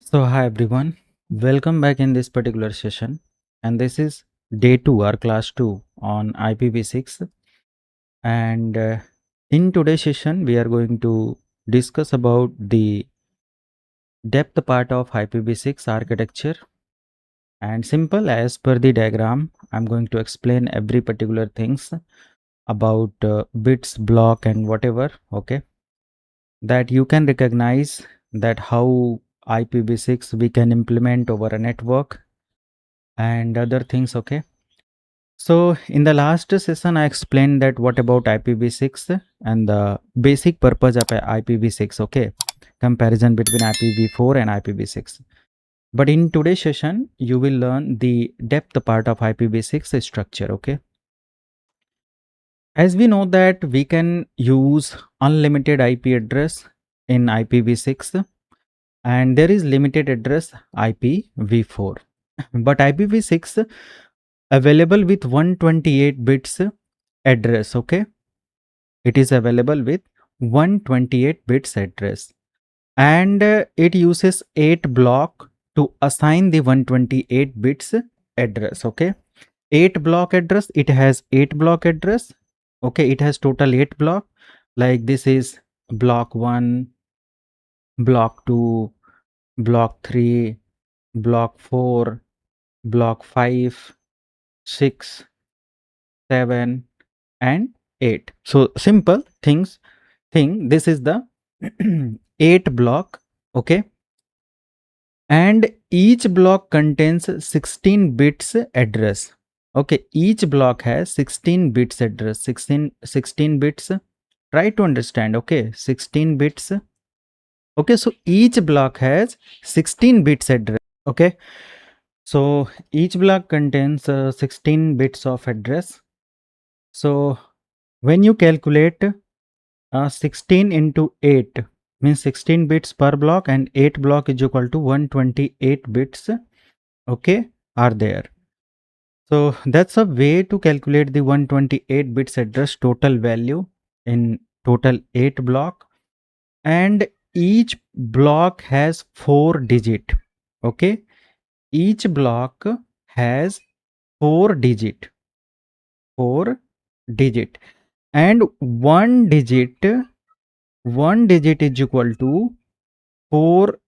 So hi everyone, welcome back in this particular session, and this is day 2 or class 2 on IPv6. And in today's session we are going to discuss about the depth part of IPv6 architecture. And simple as per the diagram, I'm going to explain every particular things about bits, block and whatever, okay, that you can recognize that how IPv6 we can implement over a network and other things, okay. So in the last session, I explained that what about IPv6 and the basic purpose of IPv6, okay, comparison between IPv4 and IPv6. But in today's session, you will learn the depth part of IPv6 structure, okay. As we know that we can use unlimited IP address in IPv6 and there is limited address IPv4. But IPv6 available with 128 bits address, okay, it is available with 128 bits address, and it uses 8 block to assign the 128 bits address, okay. 8 block address, it has 8 block address, okay, it has total 8 block, like this is block 1, block 2, block 3, block 4, block 5, 6, 7 and 8. So simple thing, this is the 8 block, okay, and each block contains 16 bits address, okay, each block has 16 bits address, 16 bits, try to understand, okay, 16 bits, okay. So each block has 16 bits address, okay. So each block contains 16 bits of address. So when you calculate 16 into 8 means 16 bits per block, and 8 block is equal to 128 bits, okay, are there. So that's a way to calculate the 128 bits address total value in total 8 block, and each block has 4 digit, okay, each block has 4 digit, 4 digit, and one digit is equal to 4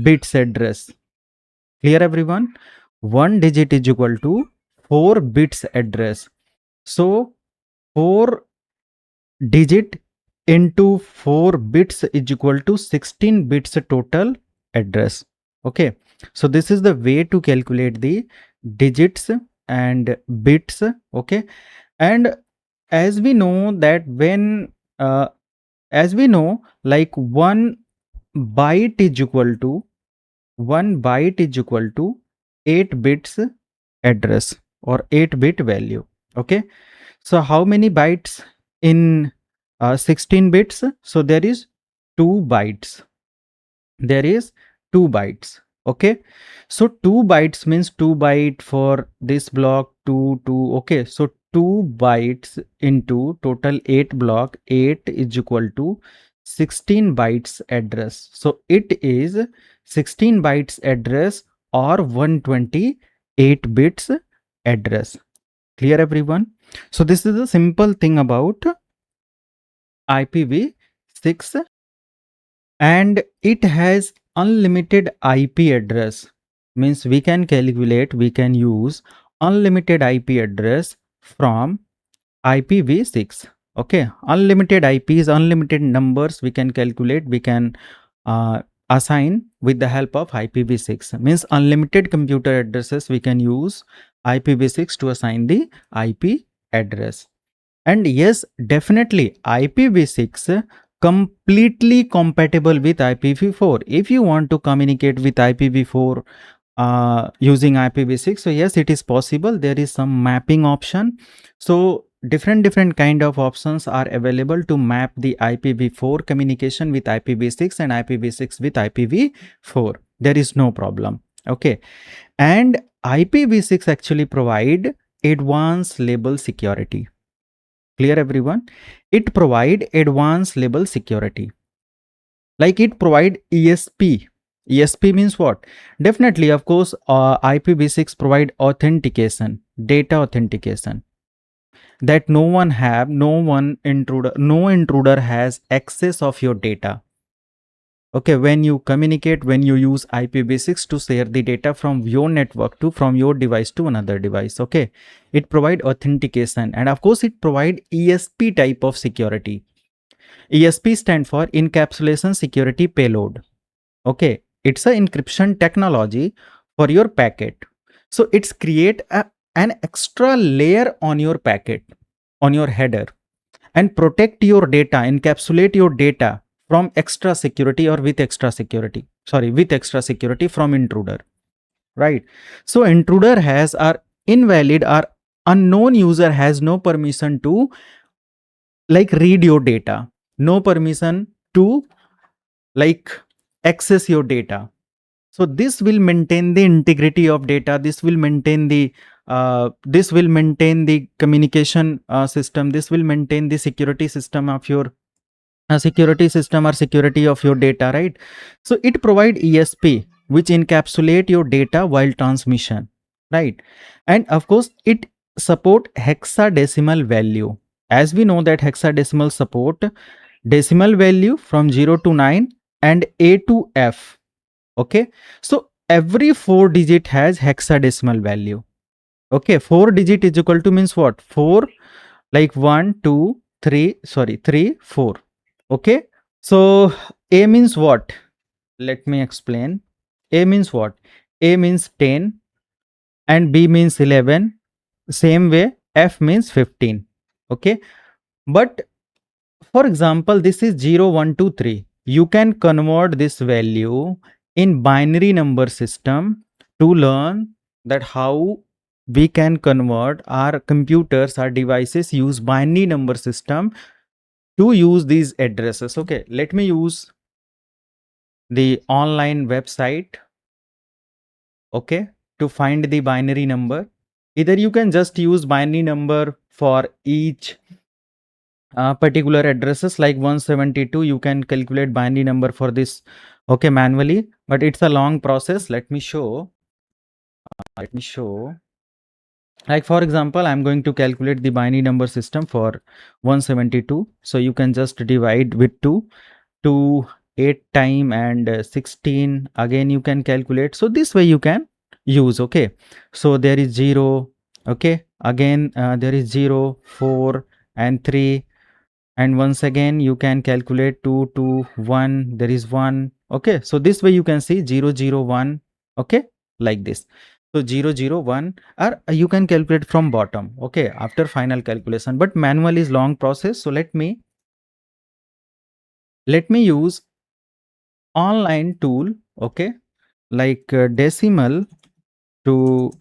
bits address. Clear everyone? One digit is equal to 4 bits address. So 4 digit into 4 bits is equal to 16 bits total address, okay. So this is the way to calculate the digits and bits, okay. And as we know that when as we know, like 1 byte is equal to 8 bits address or 8 bit value, okay. So how many bytes in 16 bits? So there is 2 bytes, there is 2 bytes, okay. So 2 bytes means 2 byte for this block, 2, okay. So 2 bytes into total 8 block, 8 is equal to 16 bytes address. So it is 16 bytes address or 128 bits address. Clear everyone? So this is a simple thing about IPv6, and it has unlimited IP address, means we can calculate, we can use unlimited IP address from IPv6, okay. Unlimited IPs, unlimited numbers we can calculate, we can assign with the help of IPv6, means unlimited computer addresses we can use IPv6 to assign the IP address. And yes, definitely IPv6 completely compatible with IPv4. If you want to communicate with IPv4 using IPv6, so yes, it is possible. There is some mapping option. So different kind of options are available to map the IPv4 communication with IPv6 and IPv6 with IPv4. There is no problem, okay. And IPv6 actually provide advanced label security. Clear everyone? It provide advanced level security. Like it provide ESP ESP means what? Definitely, of course, IPv6 provide authentication, data authentication, that no intruder has access of your data. Okay, when you communicate, when you use IPv6 to share the data from your network to from your device to another device, okay, it provide authentication, and of course it provide ESP type of security. ESP stand for encapsulation security payload. Okay, it's a encryption technology for your packet. So it's create an extra layer on your packet, on your header, and protect your data, encapsulate your data from extra security or with extra security. Sorry, with extra security from intruder, right? So intruder has or invalid or unknown user has no permission to like read your data, no permission to like access your data. So this will maintain the integrity of data. This will maintain the communication system. This will maintain the security system of your security system or security of your data, right? So it provide ESP which encapsulate your data while transmission, right? And of course it support hexadecimal value. As we know that hexadecimal support decimal value from 0 to 9 and A to F. Okay, so every 4 digit has hexadecimal value. Okay, 4 digit is equal to means what? 4 like 1 2 3 sorry 3 4. Okay, so A means what? Let me explain. A means what? A means 10 and B means 11. Same way F means 15. Okay, but for example, this is 0 1 2 3. You can convert this value in binary number system to learn that how we can convert our computers, our devices use binary number system to use these addresses. Okay, let me use the online website, okay, to find the binary number. Either you can just use binary number for each particular addresses like 172. You can calculate binary number for this, okay, manually, but it's a long process. Let me show like for example, I'm going to calculate the binary number system for 172. So you can just divide with 2 8 time and 16 again you can calculate. So this way you can use. Okay, so there is 0, okay, again there is 0 4 and 3, and once again you can calculate 2 2 1, there is 1. Okay, so this way you can see 0 0 1. Okay, like this. So 0 0 1, or you can calculate from bottom, okay, after final calculation, but manual is long process. So let me use online tool, okay, like decimal to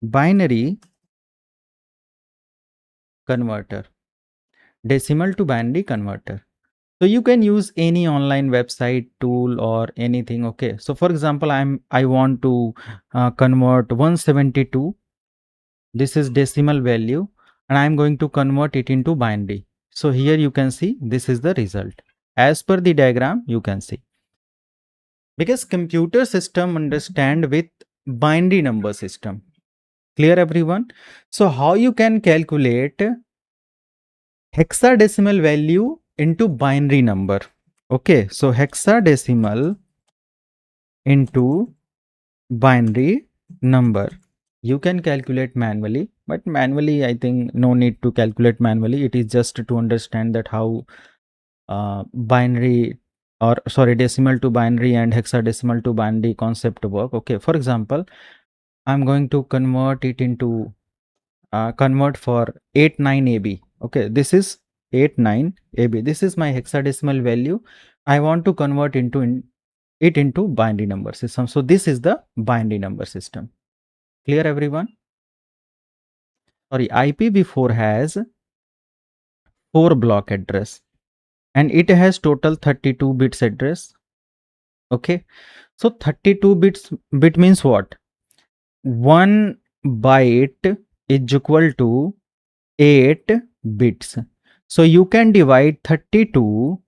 binary converter, decimal to binary converter. So you can use any online website tool or anything. Okay, so for example, I want to convert 172. This is decimal value, and I'm going to convert it into binary. So here you can see this is the result. As per the diagram, you can see, because computer system understand with binary number system. Clear everyone? So how you can calculate hexadecimal value into binary number? Okay, so hexadecimal into binary number. You can calculate manually, but manually I think no need to calculate manually. It is just to understand that how binary or sorry decimal to binary and hexadecimal to binary concept work. Okay, for example, I'm going to convert it into convert for 89 AB. Okay, this is 89 AB. This is my hexadecimal value. I want to convert it into binary number system. So this is the binary number system. Clear everyone? Sorry, IPv4 has 4 block address and it has total 32 bits address. Okay, so 32 bit means what? 1 byte is equal to 8 bits. So you can divide 32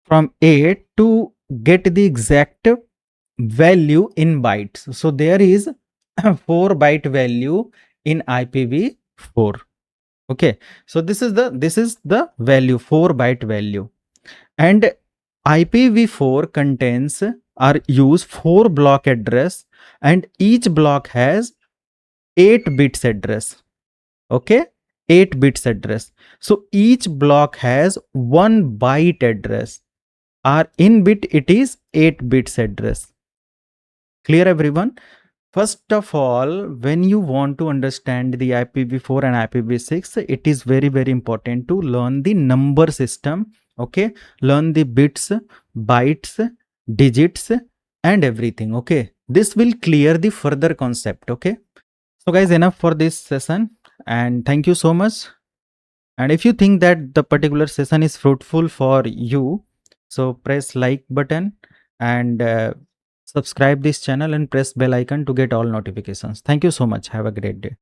from 8 to get the exact value in bytes. So there is 4 byte value in IPv4. Okay, so this is the value, 4 byte value, and IPv4 contains or use 4 block address, and each block has 8 bits address. Okay, 8 bits address. So each block has 1 byte address, or in bit it is 8 bits address. Clear everyone? First of all, when you want to understand the IPv4 and IPv6, it is very, very important to learn the number system. Okay, learn the bits, bytes, digits, and everything. Okay, this will clear the further concept. Okay, so guys, enough for this session, and thank you so much. And if you think that the particular session is fruitful for you, so press like button and subscribe this channel and press bell icon to get all notifications. Thank you so much. Have a great day.